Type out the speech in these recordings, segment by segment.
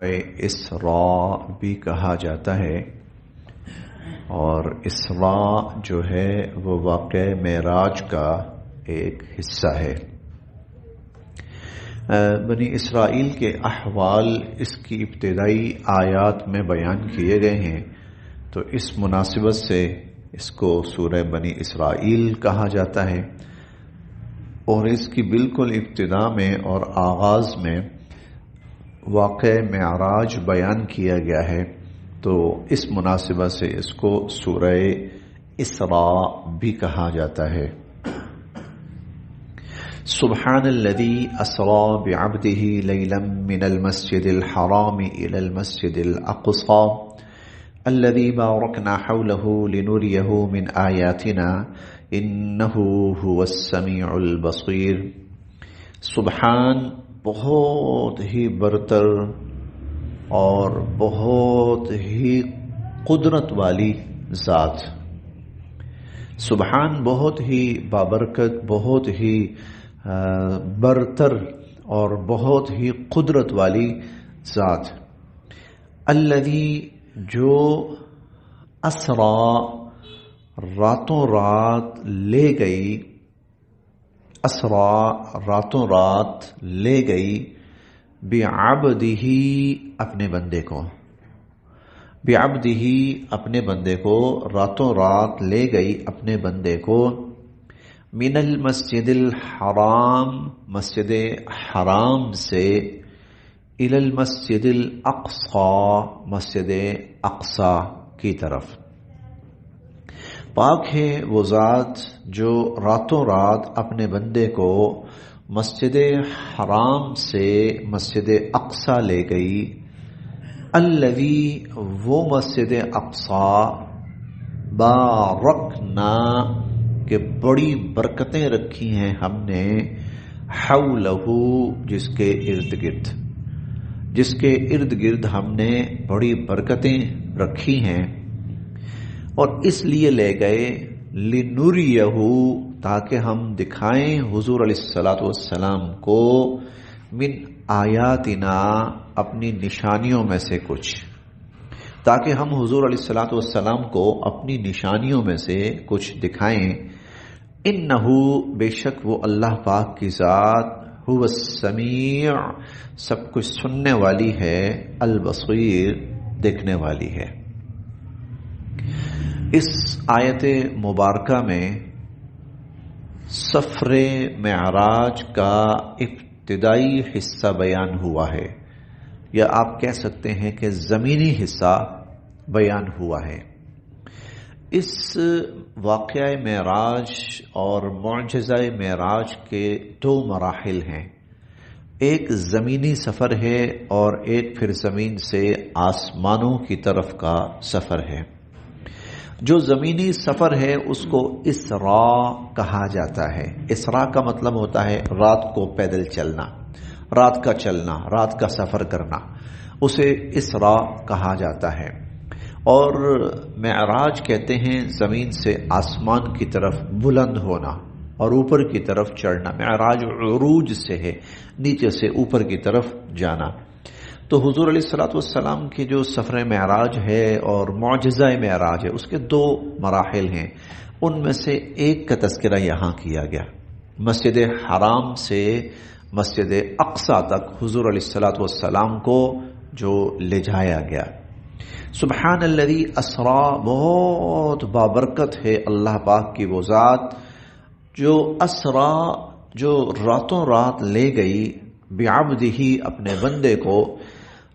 اسراء بھی کہا جاتا ہے، اور اسراء جو ہے وہ واقعہ معراج کا ایک حصہ ہے۔ بنی اسرائیل کے احوال اس کی ابتدائی آیات میں بیان کیے گئے ہیں، تو اس مناسبت سے اس کو سورہ بنی اسرائیل کہا جاتا ہے، اور اس کی بالکل ابتدا میں اور آغاز میں واقع معراج بیان کیا گیا ہے، تو اس مناسبت سے اس کو سورہ اسراء بھی کہا جاتا ہے۔ سبحان الذي اسرا بعبده ليلا من المسجد الحرام الى المسجد الاقصى الذي باركنا حوله لنريه من آياتنا انه هو السميع البصير۔ سبحان بہت ہی برتر اور بہت ہی قدرت والی ذات، سبحان بہت ہی بابرکت، بہت ہی برتر اور بہت ہی قدرت والی ذات۔ الذی جو اسرا راتوں رات لے گئی، اسرا راتوں رات لے گئی، بعبدہ اپنے بندے کو، بعبدہ اپنے بندے کو، راتوں رات لے گئی اپنے بندے کو، من المسجد الحرام مسجد حرام سے، الی المسجد الاقصی مسجد اقصی کی طرف۔ پاک ہے وہ ذات جو راتوں رات اپنے بندے کو مسجد حرام سے مسجد اقصی لے گئی، الذی وہ مسجد اقصی، بارکنا کہ بڑی برکتیں رکھی ہیں ہم نے، حولہ جس کے ارد گرد، جس کے ارد گرد ہم نے بڑی برکتیں رکھی ہیں، اور اس لیے لے گئے لنریہ تاکہ ہم دکھائیں حضور علیہ الصلوۃ والسلام کو، من آیاتنا اپنی نشانیوں میں سے کچھ، تاکہ ہم حضور علیہ الصلوۃ والسلام کو اپنی نشانیوں میں سے کچھ دکھائیں۔ انہو بے شک وہ اللہ پاک کی ذات، هو السمیع سب کچھ سننے والی ہے، البصیر دیکھنے والی ہے۔ اس آیت مبارکہ میں سفر معراج کا ابتدائی حصہ بیان ہوا ہے، یا آپ کہہ سکتے ہیں کہ زمینی حصہ بیان ہوا ہے۔ اس واقعہ معراج اور معجزہ معراج کے دو مراحل ہیں، ایک زمینی سفر ہے اور ایک پھر زمین سے آسمانوں کی طرف کا سفر ہے۔ جو زمینی سفر ہے اس کو اسراء کہا جاتا ہے۔ اسراء کا مطلب ہوتا ہے رات کو پیدل چلنا، رات کا چلنا، رات کا سفر کرنا، اسے اسراء کہا جاتا ہے۔ اور معراج کہتے ہیں زمین سے آسمان کی طرف بلند ہونا اور اوپر کی طرف چڑھنا۔ معراج عروج سے ہے، نیچے سے اوپر کی طرف جانا۔ تو حضور علیہ الصلوۃ والسلام کی جو سفر معراج ہے اور معجزہ معراج ہے، اس کے دو مراحل ہیں، ان میں سے ایک کا تذکرہ یہاں کیا گیا، مسجد حرام سے مسجد اقصی تک حضور علیہ الصلوۃ والسلام کو جو لے جایا گیا۔ سبحان الذی اسرا بہت بابرکت ہے اللہ پاک کی وہ ذات جو اسرا جو راتوں رات لے گئی، بعبدہ اپنے بندے کو،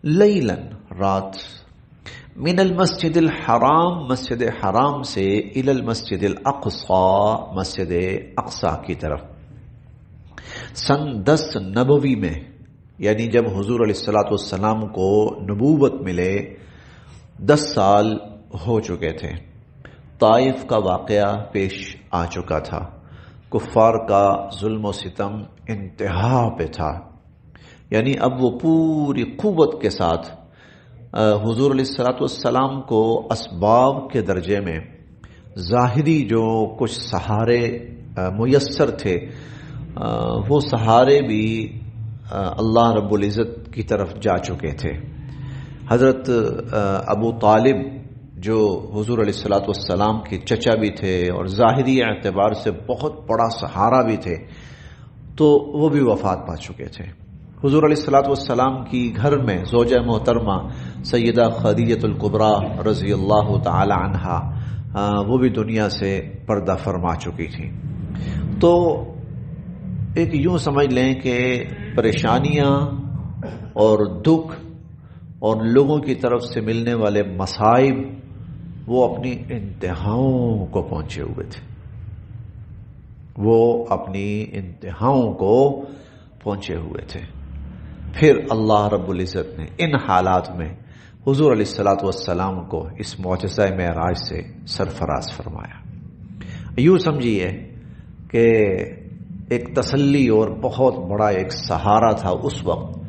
لیلاً رات، من المسجد الحرام مسجد حرام سے، الی المسجد الاقصی مسجد اقصی کی طرف۔ سن 10 نبوی میں، یعنی جب حضور علیہ الصلوۃ والسلام کو نبوت ملے 10 سال ہو چکے تھے، طائف کا واقعہ پیش آ چکا تھا، کفار کا ظلم و ستم انتہا پہ تھا، یعنی اب وہ پوری قوت کے ساتھ حضور علیہ الصلوۃ والسلام کو اسباب کے درجے میں ظاہری جو کچھ سہارے میسر تھے، وہ سہارے بھی اللہ رب العزت کی طرف جا چکے تھے، حضرت ابو طالب جو حضور علیہ الصلوۃ والسلام کے چچا بھی تھے اور ظاہری اعتبار سے بہت بڑا سہارا بھی تھے، تو وہ بھی وفات پا چکے تھے۔ حضور علیہ الصلوۃ والسلام کی گھر میں زوجہ محترمہ سیدہ خدیجہ الکبریٰ رضی اللہ تعالی عنہا وہ بھی دنیا سے پردہ فرما چکی تھی۔ تو ایک یوں سمجھ لیں کہ پریشانیاں اور دکھ اور لوگوں کی طرف سے ملنے والے مصائب وہ اپنی انتہاؤں کو پہنچے ہوئے تھے، وہ اپنی انتہاؤں کو پہنچے ہوئے تھے۔ پھر اللہ رب العزت نے ان حالات میں حضور علیہ الصلوۃ والسلام کو اس معجزہ معراج سے سرفراز فرمایا۔ یوں سمجھیے کہ ایک تسلی اور بہت بڑا ایک سہارا تھا اس وقت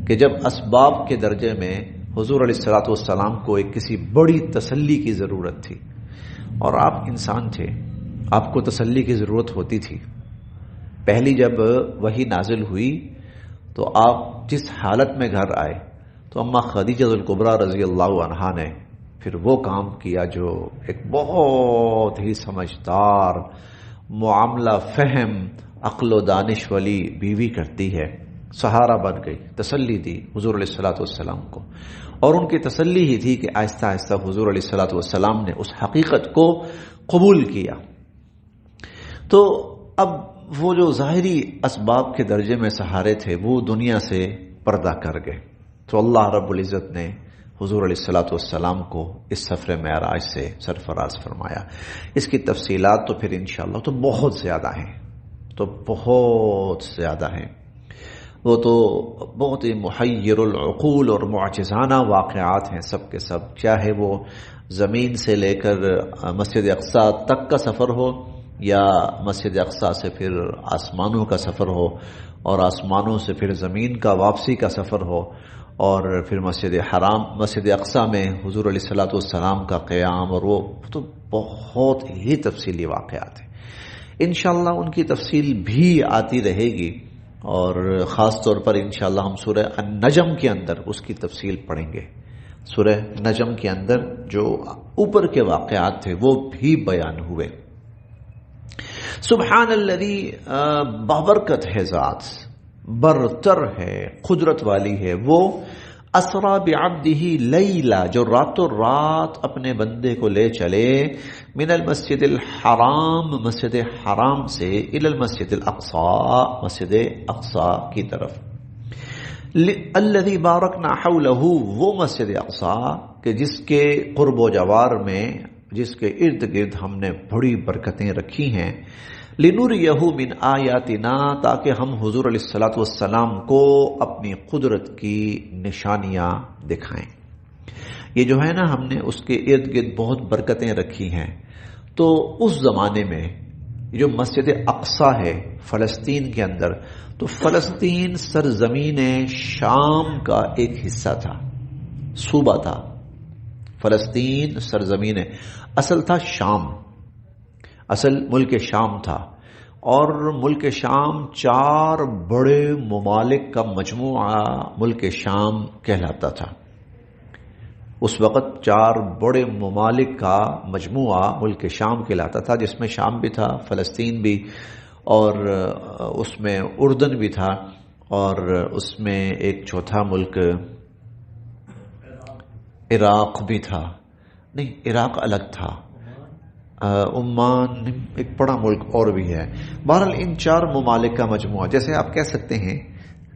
کہ جب اسباب کے درجے میں حضور علیہ الصلوۃ والسلام کو ایک کسی بڑی تسلی کی ضرورت تھی، اور آپ انسان تھے، آپ کو تسلی کی ضرورت ہوتی تھی۔ پہلی جب وحی نازل ہوئی تو آپ جس حالت میں گھر آئے تو اماں خدیجہ الکبریٰ رضی اللہ عنہا نے پھر وہ کام کیا جو ایک بہت ہی سمجھدار، معاملہ فہم، عقل و دانش والی بیوی کرتی ہے۔ سہارا بن گئی، تسلی دی حضور علیہ الصلوۃ والسلام کو، اور ان کی تسلی ہی تھی کہ آہستہ آہستہ حضور علیہ الصلوۃ والسلام نے اس حقیقت کو قبول کیا۔ تو اب وہ جو ظاہری اسباب کے درجے میں سہارے تھے وہ دنیا سے پردہ کر گئے، تو اللہ رب العزت نے حضور علیہ الصلوۃ والسلام کو اس سفر معراج سے سرفراز فرمایا۔ اس کی تفصیلات تو پھر انشاءاللہ تو بہت زیادہ ہیں، وہ تو بہت ہی محیر العقول اور معجزانہ واقعات ہیں سب کے سب، چاہے وہ زمین سے لے کر مسجد اقصی تک کا سفر ہو، یا مسجد اقصی سے پھر آسمانوں کا سفر ہو، اور آسمانوں سے پھر زمین کا واپسی کا سفر ہو، اور پھر مسجد اقصی میں حضور علیہ الصلوۃ والسلام کا قیام، اور وہ تو بہت ہی تفصیلی واقعات ہیں۔ انشاءاللہ ان کی تفصیل بھی آتی رہے گی، اور خاص طور پر انشاءاللہ ہم سورہ النجم کے اندر اس کی تفصیل پڑھیں گے۔ سورہ نجم کے اندر جو اوپر کے واقعات تھے وہ بھی بیان ہوئے۔ سبحان الذی، بابرکت ہے ذات، برتر ہے، قدرت والی ہے وہ، اسرا بعبدہ لیلا، جو راتوں رات اپنے بندے کو لے چلے، من المسجد الحرام، مسجد حرام سے، الی المسجد الاقصی، مسجد اقصی کی طرف، الذی بارکنا حولہ، وہ مسجد اقصی کہ جس کے قرب و جوار میں، جس کے ارد گرد ہم نے بڑی برکتیں رکھی ہیں، لنریہ من آیاتنا، تاکہ ہم حضور علیہ الصلوۃ والسلام کو اپنی قدرت کی نشانیاں دکھائیں۔ یہ جو ہے نا، ہم نے اس کے ارد گرد بہت برکتیں رکھی ہیں، تو اس زمانے میں جو مسجد اقصی ہے فلسطین کے اندر، تو فلسطین سرزمین شام کا ایک حصہ تھا، صوبہ تھا۔ فلسطین سرزمین اصل تھا شام، اصل ملک شام تھا، اور ملک شام 4 بڑے ممالک کا مجموعہ ملک شام کہلاتا تھا۔ اس وقت 4 بڑے ممالک کا مجموعہ ملک شام کہلاتا تھا، جس میں شام بھی تھا، فلسطین بھی، اور اس میں اردن بھی تھا، اور اس میں ایک چوتھا ملک عراق بھی تھا، نہیں عراق الگ تھا، عمان ایک بڑا ملک اور بھی ہے۔ بہرحال ان 4 ممالک کا مجموعہ، جیسے آپ کہہ سکتے ہیں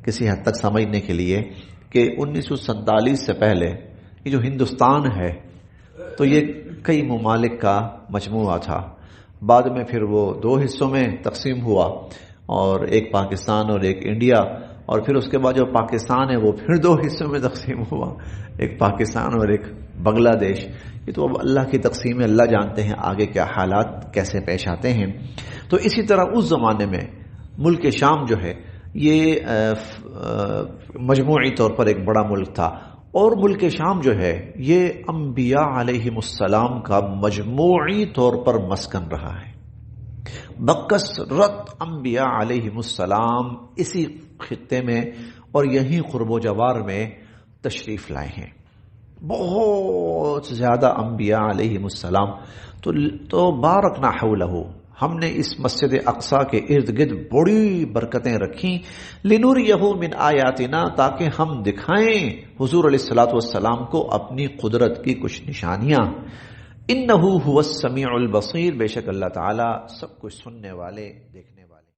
کسی حد تک سمجھنے کے لیے کہ 1947 سے پہلے یہ جو ہندوستان ہے تو یہ کئی ممالک کا مجموعہ تھا، بعد میں پھر وہ 2 حصوں میں تقسیم ہوا، اور ایک پاکستان اور ایک انڈیا، اور پھر اس کے بعد جو پاکستان ہے وہ پھر 2 حصوں میں تقسیم ہوا، ایک پاکستان اور ایک بنگلہ دیش۔ یہ تو اب اللہ کی تقسیم ہے، اللہ جانتے ہیں آگے کیا حالات کیسے پیش آتے ہیں۔ تو اسی طرح اس زمانے میں ملک شام جو ہے یہ مجموعی طور پر ایک بڑا ملک تھا، اور ملک شام جو ہے یہ انبیاء علیہم السلام کا مجموعی طور پر مسکن رہا ہے۔ بکثرت انبیاء علیہم السلام اسی خطے میں اور یہیں قرب و جوار میں تشریف لائے ہیں۔ بہت زیادہ انبیاء علیہم السلام تو بارکنا حولہ، ہم نے اس مسجد اقصی کے ارد گرد بڑی برکتیں رکھیں، لنوریہ من آیاتنا، تاکہ ہم دکھائیں حضور علیہ الصلوۃ والسلام کو اپنی قدرت کی کچھ نشانیاں۔ انہ هو السمیع البصیر، بے شک اللہ تعالی سب کچھ سننے والے دیکھنے